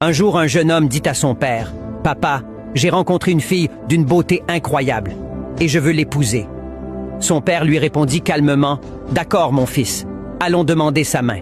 Un jour, un jeune homme dit à son père, « Papa, j'ai rencontré une fille d'une beauté incroyable et je veux l'épouser. » Son père lui répondit calmement, « D'accord, mon fils, allons demander sa main. »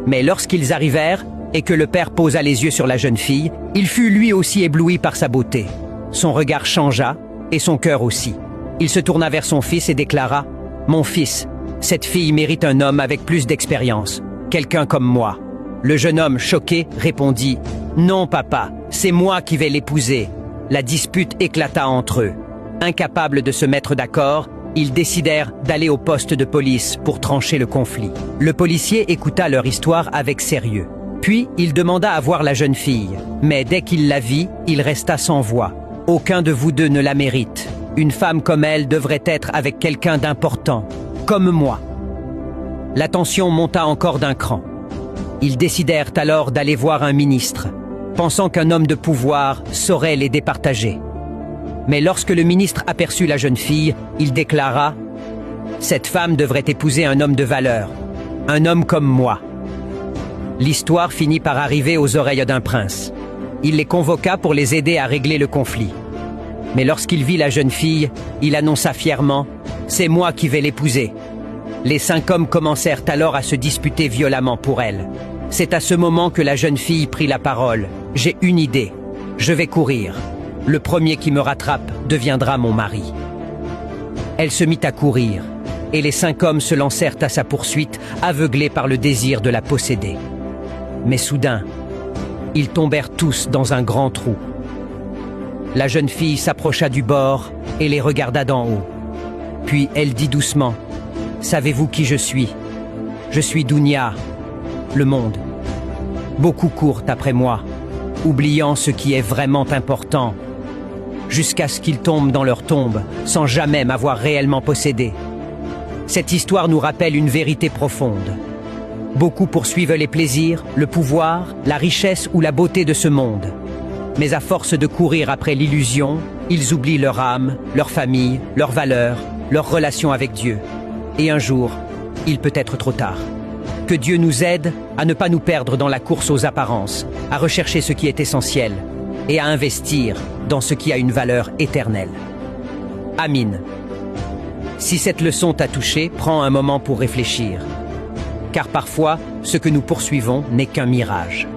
Mais lorsqu'ils arrivèrent et que le père posa les yeux sur la jeune fille, il fut lui aussi ébloui par sa beauté. Son regard changea et son cœur aussi. Il se tourna vers son fils et déclara, « Mon fils, cette fille mérite un homme avec plus d'expérience, quelqu'un comme moi. » Le jeune homme, choqué, répondit, « Non, papa, c'est moi qui vais l'épouser. » La dispute éclata entre eux. Incapables de se mettre d'accord, ils décidèrent d'aller au poste de police pour trancher le conflit. Le policier écouta leur histoire avec sérieux. Puis, il demanda à voir la jeune fille. Mais dès qu'il la vit, il resta sans voix. « Aucun de vous deux ne la mérite. Une femme comme elle devrait être avec quelqu'un d'important, comme moi. » La tension monta encore d'un cran. Ils décidèrent alors d'aller voir un ministre, pensant qu'un homme de pouvoir saurait les départager. Mais lorsque le ministre aperçut la jeune fille, il déclara « Cette femme devrait épouser un homme de valeur, un homme comme moi. » L'histoire finit par arriver aux oreilles d'un prince. Il les convoqua pour les aider à régler le conflit. Mais lorsqu'il vit la jeune fille, il annonça fièrement « C'est moi qui vais l'épouser. » Les 5 hommes commencèrent alors à se disputer violemment pour elle. C'est à ce moment que la jeune fille prit la parole. « J'ai une idée. Je vais courir. Le premier qui me rattrape deviendra mon mari. » Elle se mit à courir, et les 5 hommes se lancèrent à sa poursuite, aveuglés par le désir de la posséder. Mais soudain, ils tombèrent tous dans un grand trou. La jeune fille s'approcha du bord et les regarda d'en haut. Puis elle dit doucement, « Savez-vous qui je suis? Je suis Dunya, le monde. Beaucoup courent après moi, oubliant ce qui est vraiment important, jusqu'à ce qu'ils tombent dans leur tombe, sans jamais m'avoir réellement possédé. Cette histoire nous rappelle une vérité profonde. Beaucoup poursuivent les plaisirs, le pouvoir, la richesse ou la beauté de ce monde. Mais à force de courir après l'illusion, ils oublient leur âme, leur famille, leurs valeurs, leurs relations avec Dieu. Et un jour, il peut être trop tard. Que Dieu nous aide à ne pas nous perdre dans la course aux apparences, à rechercher ce qui est essentiel et à investir dans ce qui a une valeur éternelle. Amin. Si cette leçon t'a touché, prends un moment pour réfléchir. Car parfois, ce que nous poursuivons n'est qu'un mirage.